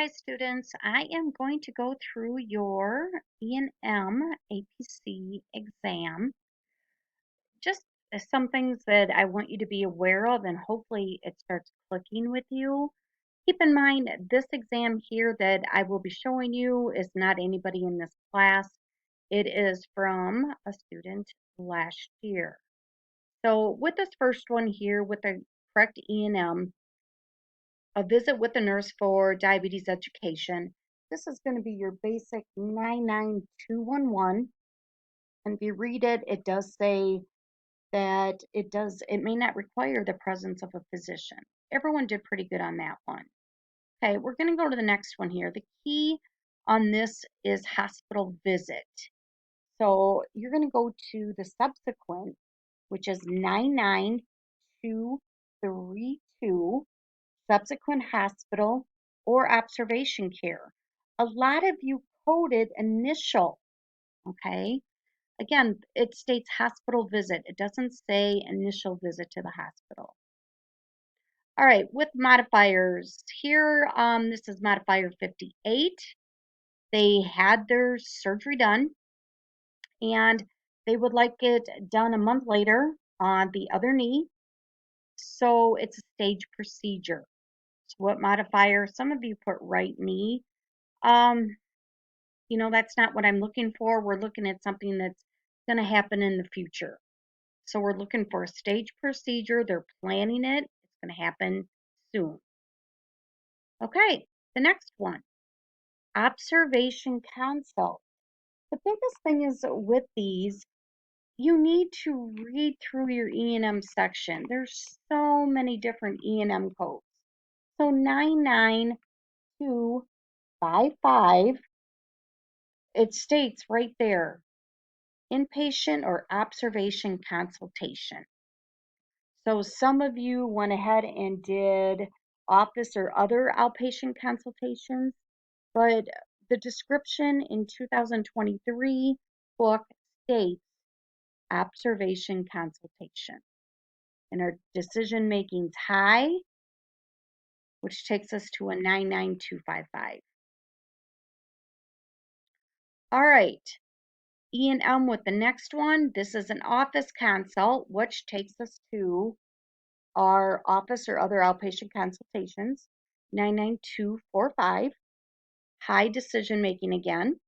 Hi students, I am going to go through your E&M APC exam. Just some things that I want you to be aware of and hopefully it starts clicking with you. Keep in mind this exam here that I will be showing you is not anybody in this class. It is from a student last year. So with this first one here with the correct E&M, a visit with a nurse for diabetes education. This is going to be your basic 99211. And if you read it, it does say that it may not require the presence of a physician. Everyone did pretty good on that one. Okay, we're going to go to the next one here. The key on this is hospital visit. So you're going to go to the subsequent, which is 99232, subsequent hospital or observation care. A lot of you coded initial, okay? Again, it states hospital visit. It doesn't say initial visit to the hospital. All right, with modifiers here, this is modifier 58. They had their surgery done and they would like it done a month later on the other knee. So it's a stage procedure. So what modifier? Some of you put right knee. Um, that's not what I'm looking for. We're looking at something that's going to happen in the future. So we're looking for a stage procedure. They're planning it. It's going to happen soon. Okay, the next one, observation consult. The biggest thing is with these, you need to read through your E&M section. There's so many different E&M codes. So 99255, it states right there, inpatient or observation consultation. So some of you went ahead and did office or other outpatient consultations, but the description in 2023 book states observation consultation. And our decision making's high, which takes us to a 99255. All right. E&M with the next one. This is an office consult, which takes us to our office or other outpatient consultations. 99245. High decision making again.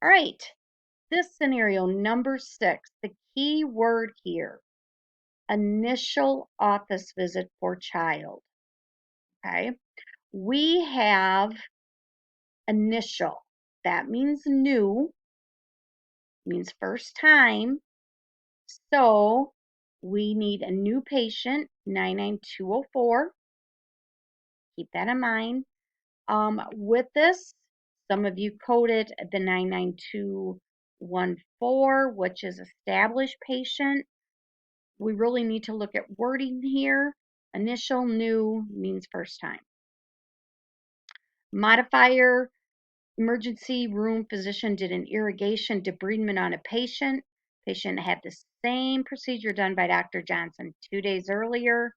All right. This scenario, number 6, the key word here, initial office visit for child. Okay. We have initial. That means new, means first time. So we need a new patient, 99204. Keep that in mind. With this, some of you coded the 99214, which is established patient. We really need to look at wording here. Initial, new means first time. Modifier, emergency room physician did an irrigation debridement on a patient. Patient had the same procedure done by Dr. Johnson 2 days earlier.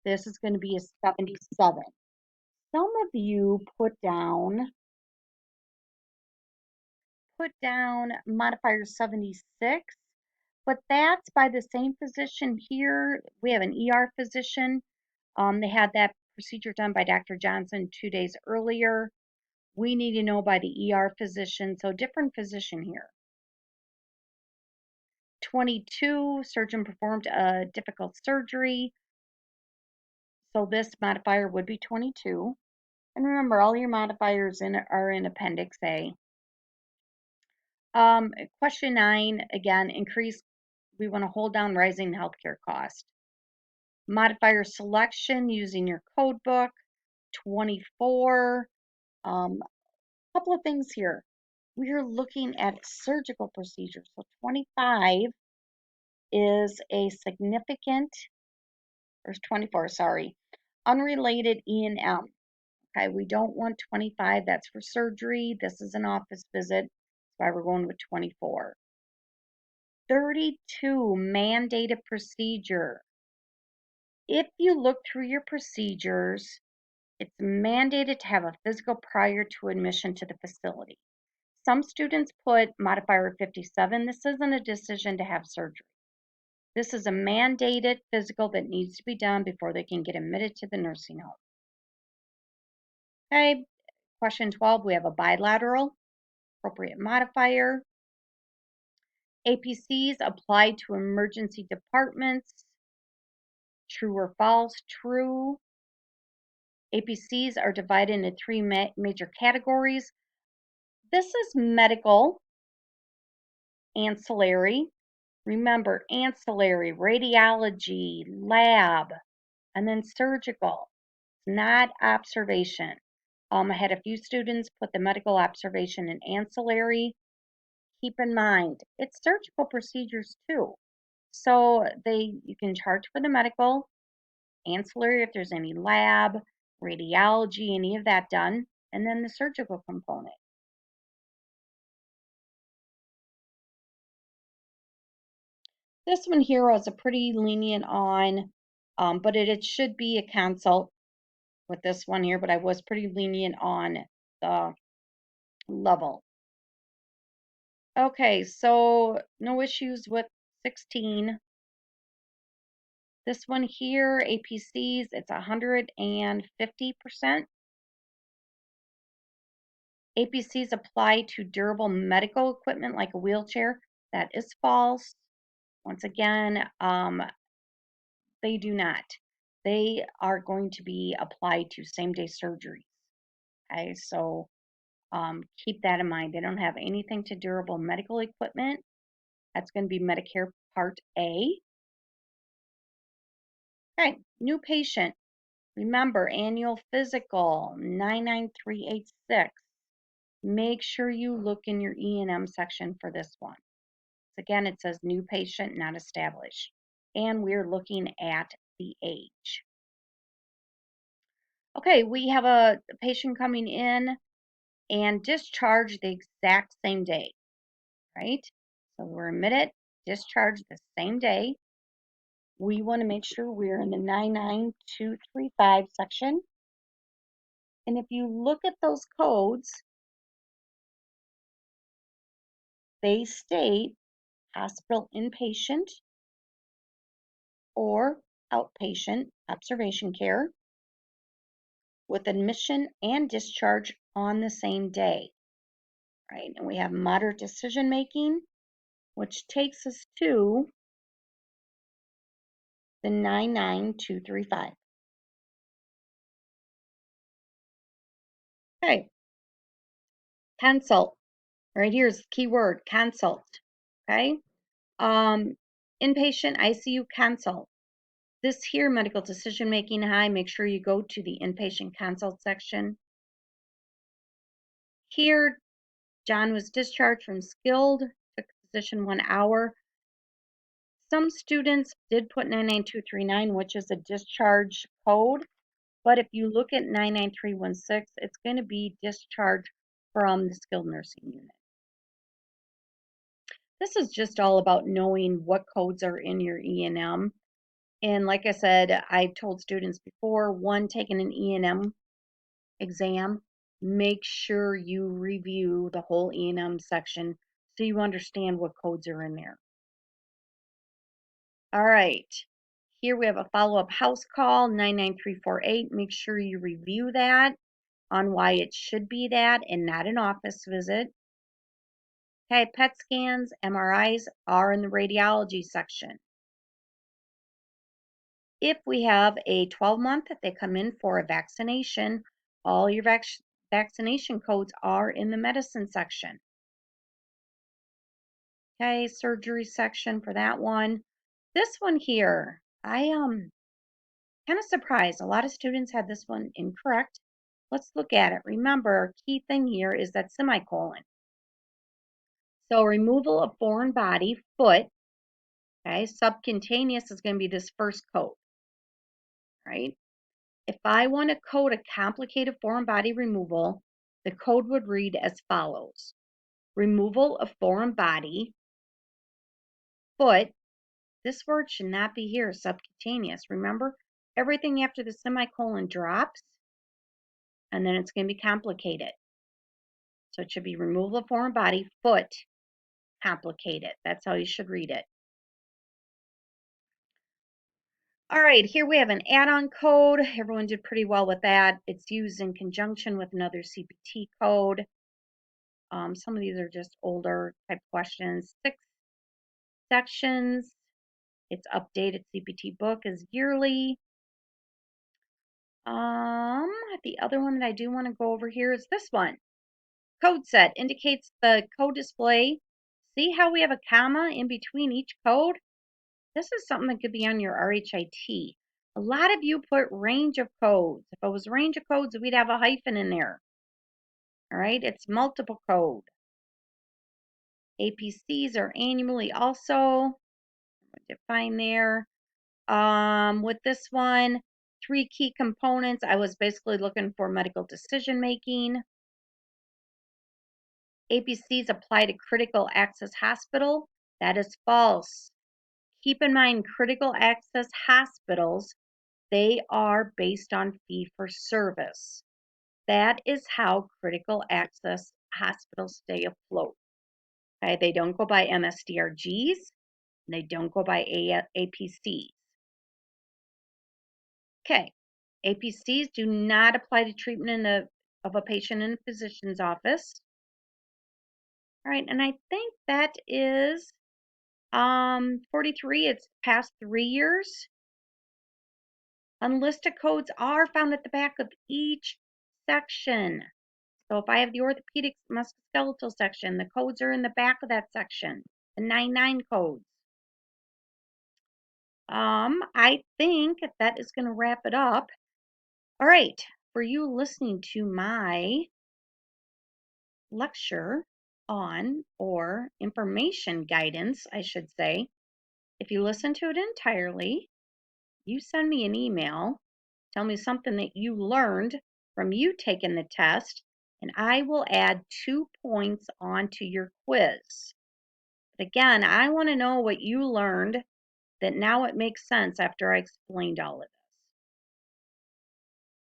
This is going to be a 77. Some of you put down modifier 76, but that's by the same physician here. We have an ER physician. They had that procedure done by Dr. Johnson 2 days earlier. We need to know by the ER physician, so different physician here. 22, surgeon performed a difficult surgery. So this modifier would be 22. And remember, all your modifiers are in Appendix A. Question 9, again, increase. We want to hold down rising healthcare cost. Modifier selection using your code book. 24. Couple of things here. We are looking at surgical procedures. So 25 is a significant, or 24, sorry, unrelated E&M. Okay, we don't want 25. That's for surgery. This is an office visit. That's why we're going with 24. 32, mandated procedure. If you look through your procedures, It's mandated to have a physical prior to admission to the facility. Some students put modifier 57. This isn't a decision to have surgery. This is a mandated physical that needs to be done before they can get admitted to the nursing home. Okay, question 12, we have a bilateral, appropriate modifier. APCs applied to emergency departments. True or false? True. APCs are divided into three major categories. This is medical, ancillary. Remember, ancillary, radiology, lab, and then surgical, not observation. I had a few students put the medical observation in ancillary. Keep in mind, it's surgical procedures too. So you can charge for the medical, ancillary if there's any lab, radiology, any of that done, and then the surgical component. This one here was a pretty lenient on, but it should be a consult with this one here, but I was pretty lenient on the level. Okay, so no issues with 16. This one here, APCs, it's 150%. APCs apply to durable medical equipment like a wheelchair. That is false. Once again, they do not. They are going to be applied to same-day surgeries. Okay, so keep that in mind. They don't have anything to durable medical equipment. That's going to be Medicare Part A. Okay, new patient. Remember, annual physical 99386. Make sure you look in your E&M section for this one. Again, it says new patient, not established. And we're looking at the age. Okay, we have a patient coming in and discharged the exact same day, right? So we're admitted, discharged the same day. We want to make sure we're in the 99235 section. And if you look at those codes, they state hospital inpatient or outpatient observation care with admission and discharge on the same day, right? And we have moderate decision making, which takes us to the 99235. Okay, consult. Right here's the key word, consult. Okay, inpatient ICU consult. This here, medical decision making high, make sure you go to the inpatient consult section. Here, John was discharged from skilled, took position 1 hour. Some students did put 99239, which is a discharge code, but if you look at 99316, it's going to be discharge from the skilled nursing unit. This is just all about knowing what codes are in your E&M. And like I said, I told students before, one, taking an E&M exam, make sure you review the whole E&M section so you understand what codes are in there. All right, here we have a follow-up house call, 99348. Make sure you review that on why it should be that and not an office visit. Okay, PET scans, MRIs are in the radiology section. If we have a 12-month, they come in for a vaccination, all your vaccination codes are in the medicine section. Okay, surgery section for that one. This one here, I am kind of surprised. A lot of students had this one incorrect. Let's look at it. Remember, key thing here is that semicolon. So removal of foreign body, foot. Okay, subcutaneous is going to be this first code, right? If I want to code a complicated foreign body removal, the code would read as follows. Removal of foreign body, foot. This word should not be here, subcutaneous. Remember, everything after the semicolon drops. and then it's going to be complicated. So it should be removal of foreign body, foot, complicated. That's how you should read it. All right, here we have an add-on code. Everyone did pretty well with that. It's used in conjunction with another CPT code. Some of these are just older type questions. 6 sections. Its updated CPT book is yearly. The other one that I do want to go over here is this one. Code set indicates the code display. See how we have a comma in between each code? This is something that could be on your RHIT. A lot of you put range of codes. If it was range of codes, we'd have a hyphen in there. All right, it's multiple code. APCs are annually also. Define there. With this one, 3 key components. I was basically looking for medical decision making. APCs apply to critical access hospital. That is false. Keep in mind, critical access hospitals, they are based on fee for service. That is how critical access hospitals stay afloat. Okay, they don't go by MSDRGs, they don't go by APCs. Okay, APCs do not apply to treatment of a patient in a physician's office. All right, and I think that is 43. It's past 3 years. Unlisted codes are found at the back of each section. So if I have the orthopedic musculoskeletal section, the codes are in the back of that section, the 99 codes. I think that is going to wrap it up. All right, for you listening to my lecture on, or information guidance, I should say, if you listen to it entirely, you send me an email, tell me something that you learned from you taking the test, and I will add 2 points onto your quiz. But again, I want to know what you learned that now it makes sense after I explained all of it.